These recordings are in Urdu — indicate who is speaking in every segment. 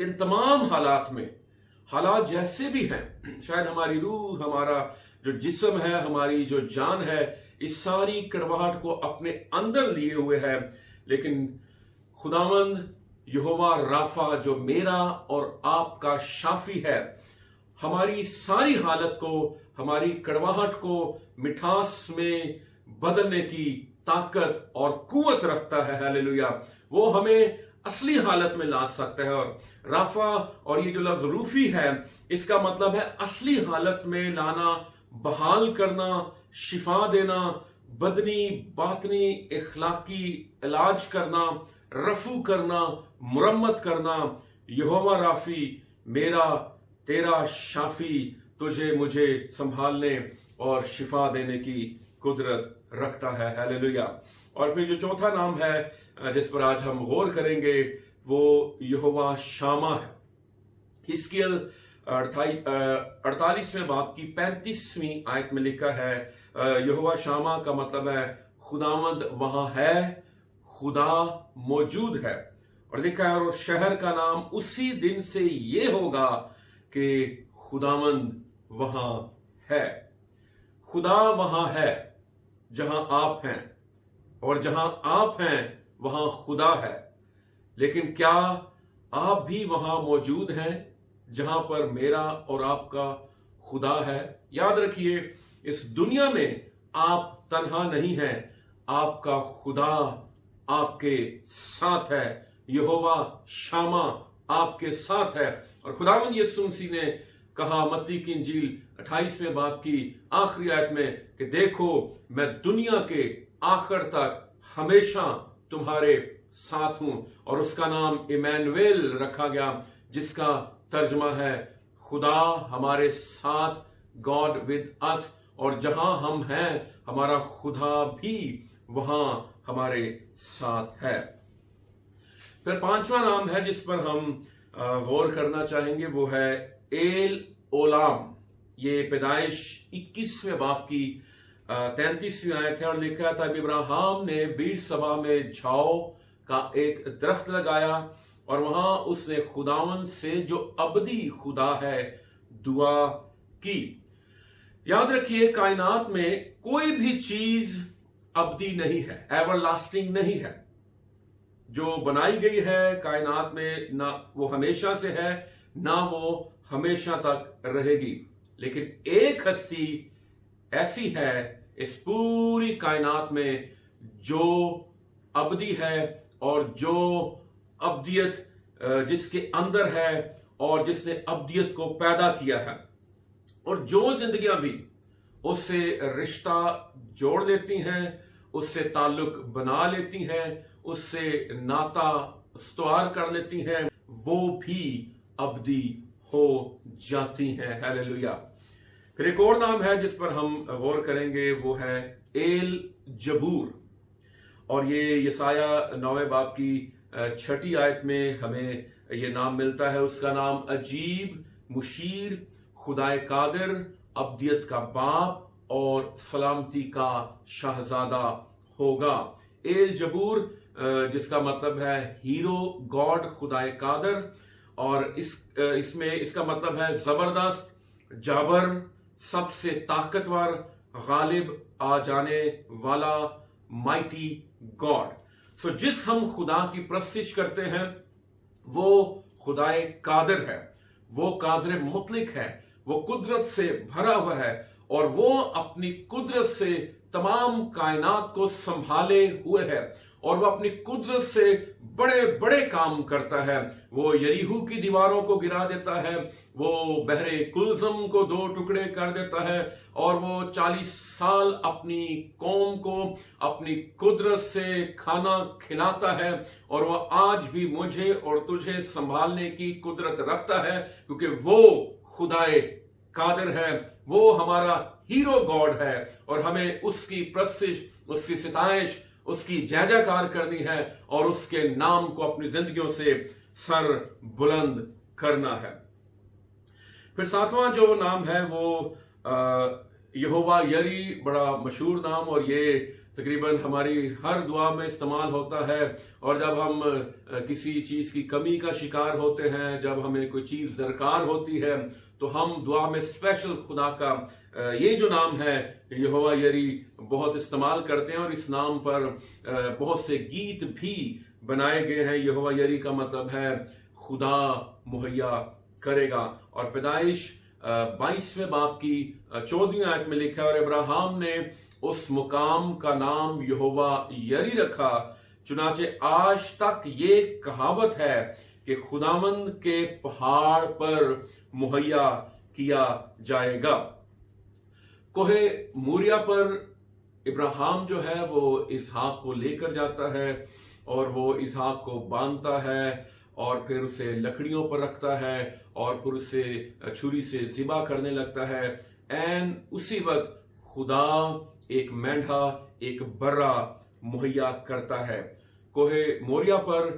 Speaker 1: کہ ان تمام حالات میں، حالات جیسے بھی ہیں، شاید ہماری روح، ہمارا جو جسم ہے، ہماری جو جان ہے، اس ساری کڑواہٹ کو اپنے اندر لیے ہوئے ہے، لیکن خداوند یہوہ رافع جو میرا اور آپ کا شافی ہے، ہماری ساری حالت کو، ہماری کڑواہٹ کو مٹھاس میں بدلنے کی طاقت اور قوت رکھتا ہے۔ ہاللیلویہ! وہ ہمیں اصلی حالت میں لا سکتا ہے۔ اور رافع اور یہ جو لفظ روفی ہے، اس کا مطلب ہے اصلی حالت میں لانا، بحال کرنا، شفا دینا، بدنی، باطنی، اخلاقی علاج کرنا، رفع کرنا، مرمت کرنا۔ یہوہ رافی، میرا تیرا شافی، تجھے مجھے سنبھالنے اور شفا دینے کی قدرت رکھتا ہے۔ ہاللیلویہ! اور پھر جو چوتھا نام ہے جس پر آج ہم غور کریں گے، وہ یہوہ شامہ ہے۔ حزقییل 48ویں باب کی 35ویں آیت میں لکھا ہے، یہوہ شامہ کا مطلب ہے خداوند وہاں ہے، خدا موجود ہے۔ اور لکھا ہے، اور اس شہر کا نام اسی دن سے یہ ہوگا کہ خداوند وہاں ہے۔ خدا وہاں ہے جہاں آپ ہیں، اور جہاں آپ ہیں وہاں خدا ہے۔ لیکن کیا آپ بھی وہاں موجود ہیں جہاں پر میرا اور آپ کا خدا ہے؟ یاد رکھیے، اس دنیا میں آپ تنہا نہیں ہیں، آپ کا خدا آپ کے ساتھ ہے۔ یہوہ شامہ آپ کے ساتھ ہے۔ اور خداوند یسوع مسیح نے کہا متی کی انجیل 28ویں باب کی آخری آیت میں کہ دیکھو، میں دنیا کے آخر تک ہمیشہ تمہارے ساتھ ہوں۔ اور اس کا نام ایمانویل رکھا گیا، جس کا ترجمہ ہے خدا ہمارے ساتھ، گاڈ ود اس۔ اور جہاں ہم ہیں، ہمارا خدا بھی وہاں ہمارے ساتھ ہے۔ پھر پانچواں نام ہے جس پر ہم غور کرنا چاہیں گے، وہ ہے ایل اولام۔ یہ پیدائش 21ویں باب کی 33ویں آیت ہے، اور لکھا ہے، تب ابراہیم نے بیر سبا میں جھاؤ کا ایک درخت لگایا، اور وہاں اس نے خداوند سے جو ابدی خدا ہے دعا کی۔ یاد رکھیے، کائنات میں کوئی بھی چیز ابدی نہیں ہے، ایور لاسٹنگ نہیں ہے۔ جو بنائی گئی ہے کائنات میں، نہ وہ ہمیشہ سے ہے، نہ وہ ہمیشہ تک رہے گی۔ لیکن ایک ہستی ایسی ہے اس پوری کائنات میں جو ابدی ہے، اور جو ابدیت جس کے اندر ہے، اور جس نے ابدیت کو پیدا کیا ہے، اور جو زندگیاں بھی اس سے رشتہ جوڑ لیتی ہیں، اس سے تعلق بنا لیتی ہیں، اس سے ناتا استوار کر لیتی ہیں، وہ بھی ابدی ہو جاتی ہیں۔ ہاللیلویہ! پھر ایک اور نام ہے جس پر ہم غور کریں گے، وہ ہے ایل جبور۔ اور یہ یسایہ 9ویں باب کی 6 آیت میں ہمیں یہ نام ملتا ہے۔ اس کا نام عجیب، مشیر، خدائے قادر، ابدیت کا باپ اور سلامتی کا شہزادہ ہوگا۔ ایل جبور، جس کا مطلب ہے ہیرو، گاڈ، خدائے قادر، اور اس میں اس کا مطلب ہے زبردست، جابر، سب سے طاقتور، غالب آ جانے والا، مائٹی گاڈ۔ سو جس ہم خدا کی پرستش کرتے ہیں، وہ خدائے قادر ہے، وہ قادر مطلق ہے، وہ قدرت سے بھرا ہوا ہے، اور وہ اپنی قدرت سے تمام کائنات کو سنبھالے ہوئے ہے، اور وہ اپنی قدرت سے بڑے بڑے کام کرتا ہے۔ وہ یریحو کی دیواروں کو گرا دیتا ہے، وہ بحر کلزم کو 2 ٹکڑے کر دیتا ہے، اور وہ 40 سال اپنی قوم کو اپنی قدرت سے کھانا کھلاتا ہے، اور وہ آج بھی مجھے اور تجھے سنبھالنے کی قدرت رکھتا ہے، کیونکہ وہ خدائے قادر ہے، وہ ہمارا ہیرو گاڈ ہے، اور ہمیں اس کی پرستش، اس کی ستائش، اس کی جے جے کار کرنی ہے، اور اس کے نام کو اپنی زندگیوں سے سر بلند کرنا ہے۔ پھر 7واں جو نام ہے وہ یہوہ یری، بڑا مشہور نام، اور یہ تقریباً ہماری ہر دعا میں استعمال ہوتا ہے، اور جب ہم کسی چیز کی کمی کا شکار ہوتے ہیں، جب ہمیں کوئی چیز درکار ہوتی ہے، تو ہم دعا میں اسپیشل خدا کا یہ جو نام ہے یہوہ یری بہت استعمال کرتے ہیں، اور اس نام پر بہت سے گیت بھی بنائے گئے ہیں۔ یہوہ یری کا مطلب ہے خدا مہیا کرے گا، اور پیدائش 22ویں باب کی 14ویں آیت میں لکھا ہے، اور ابراہیم نے اس مقام کا نام یہوہ یری رکھا، چنانچہ آج تک یہ کہاوت ہے کہ خداوند کے پہاڑ پر مہیا کیا جائے گا۔ کوہ موریا پر ابراہیم جو ہے وہ اسحاق کو لے کر جاتا ہے، اور وہ اسحاق کو باندھتا ہے، اور پھر اسے لکڑیوں پر رکھتا ہے، اور پھر اسے چھری سے ذبح کرنے لگتا ہے۔ این اسی وقت خدا ایک مینڈھا، ایک برا مہیا کرتا ہے۔ کوہ موریا پر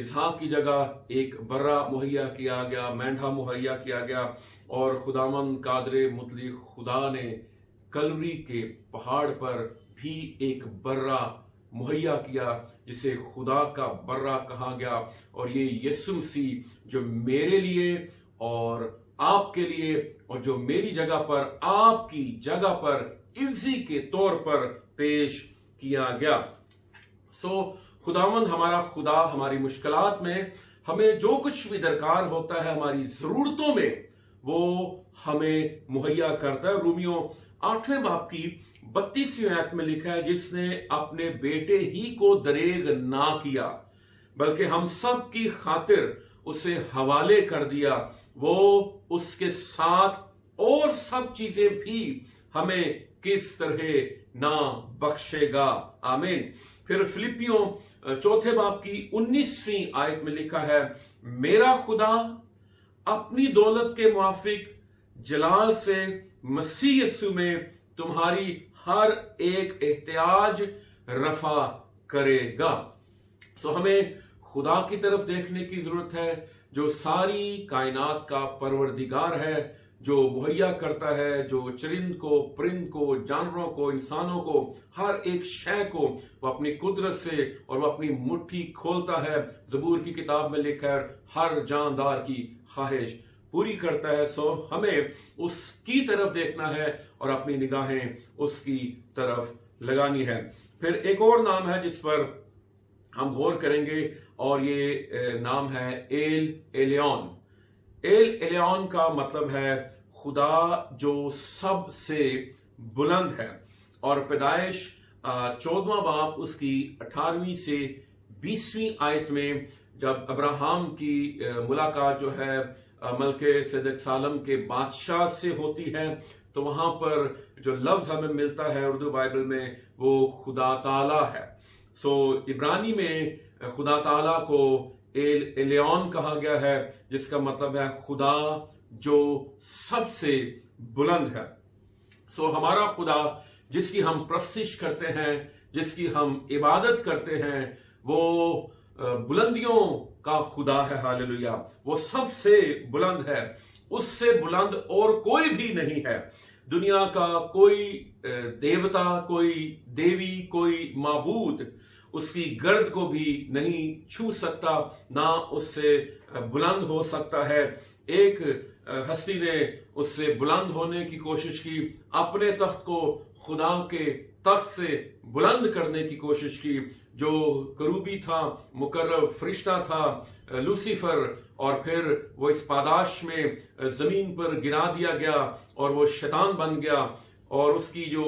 Speaker 1: اسحاق کی جگہ ایک برا مہیا کیا گیا، مینڈھا مہیا کیا گیا، اور خداوند قادر مطلق خدا نے کلوری کے پہاڑ پر بھی ایک برا مہیا کیا، جسے خدا کا برا کہا گیا، اور یہ یسوع مسیح جو میرے لیے اور آپ کے لیے، اور جو میری جگہ پر آپ کی جگہ پر عوضی کے طور پر پیش کیا گیا۔ خداوند ہمارا خدا ہماری مشکلات میں ہمیں جو کچھ بھی درکار ہوتا ہے، ہماری ضرورتوں میں وہ ہمیں مہیا کرتا ہے۔ رومیو 8ویں باب کی 32ویں آیت میں لکھا ہے، جس نے اپنے بیٹے ہی کو دریغ نہ کیا بلکہ ہم سب کی خاطر اسے حوالے کر دیا، وہ اس کے ساتھ اور سب چیزیں بھی ہمیں کس طرح نہ بخشے گا۔ آمین۔ پھر فلپیوں 4 باب کی 19ویں آیت میں لکھا ہے، میرا خدا اپنی دولت کے موافق جلال سے مسیح یسوع میں تمہاری ہر ایک احتیاج رفع کرے گا۔ ہمیں خدا کی طرف دیکھنے کی ضرورت ہے، جو ساری کائنات کا پروردگار ہے، جو مہیا کرتا ہے، جو چرند کو، پرند کو، جانوروں کو، انسانوں کو، ہر ایک شے کو وہ اپنی قدرت سے اور وہ اپنی مٹھی کھولتا ہے۔ زبور کی کتاب میں لکھا ہے، ہر جاندار کی خواہش پوری کرتا ہے۔ ہمیں اس کی طرف دیکھنا ہے اور اپنی نگاہیں اس کی طرف لگانی ہے۔ پھر ایک اور نام ہے جس پر ہم غور کریں گے، اور یہ نام ہے ایل ایلیون۔ ایل ایلیون کا مطلب ہے خدا جو سب سے بلند ہے، اور پیدائش 14واں باب اس کی 18ویں سے 20ویں آیت میں جب ابراہیم کی ملاقات جو ہے ملکہ صدق سالم کے بادشاہ سے ہوتی ہے، تو وہاں پر جو لفظ ہمیں ملتا ہے اردو بائبل میں وہ خدا تعالی ہے۔ عبرانی میں خدا تعالی کو ایل ایلیون کہا گیا ہے، جس کا مطلب ہے خدا جو سب سے بلند ہے۔ ہمارا خدا جس کی ہم پرستش کرتے ہیں، جس کی ہم عبادت کرتے ہیں، وہ بلندیوں کا خدا ہے۔ ہاللویا، وہ سب سے بلند ہے، اس سے بلند اور کوئی بھی نہیں ہے۔ دنیا کا کوئی دیوتا، کوئی دیوی، کوئی معبود اس کی گرد کو بھی نہیں چھو سکتا، نہ اس سے بلند ہو سکتا ہے۔ ایک ہستی نے اس سے بلند ہونے کی کوشش کی، اپنے تخت کو خدا کے تخت سے بلند کرنے کی کوشش کی، جو کروبی تھا، مقرب فرشتہ تھا لوسیفر، اور پھر وہ اس پاداش میں زمین پر گرا دیا گیا اور وہ شیطان بن گیا، اور اس کی جو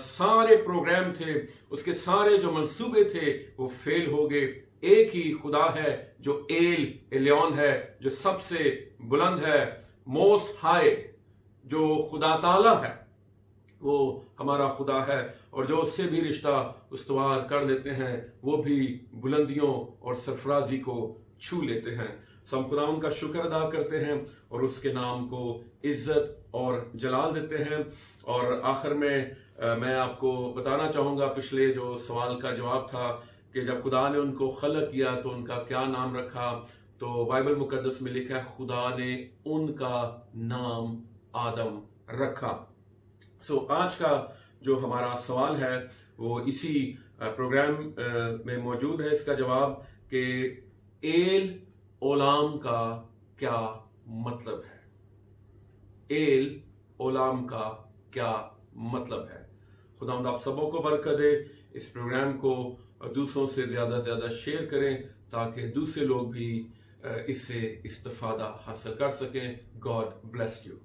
Speaker 1: سارے پروگرام تھے، اس کے سارے جو منصوبے تھے وہ فیل ہو گئے۔ ایک ہی خدا ہے جو ایل ایلیون ہے، جو سب سے بلند ہے، موسٹ ہائی، جو خدا تعالی ہے، وہ ہمارا خدا ہے، اور جو اس سے بھی رشتہ استوار کر لیتے ہیں وہ بھی بلندیوں اور سرفرازی کو چھو لیتے ہیں۔ ہم خدا ان کا شکر ادا کرتے ہیں اور اس کے نام کو عزت اور جلال دیتے ہیں۔ اور آخر میں میں آپ کو بتانا چاہوں گا، پچھلے جو سوال کا جواب تھا کہ جب خدا نے ان کو خلق کیا تو ان کا کیا نام رکھا، تو بائبل مقدس میں لکھا ہے خدا نے ان کا نام آدم رکھا۔ آج کا جو ہمارا سوال ہے وہ اسی پروگرام میں موجود ہے. اس کا جواب کہ ایل اولام کا کیا مطلب ہے. ایل اولام کا کیا مطلب ہے. خداوند آپ سبوں کو برکت دے. اس پروگرام کو دوسروں سے زیادہ شیئر کریں تاکہ دوسرے لوگ بھی اس سے استفادہ حاصل کر سکیں. God bless you.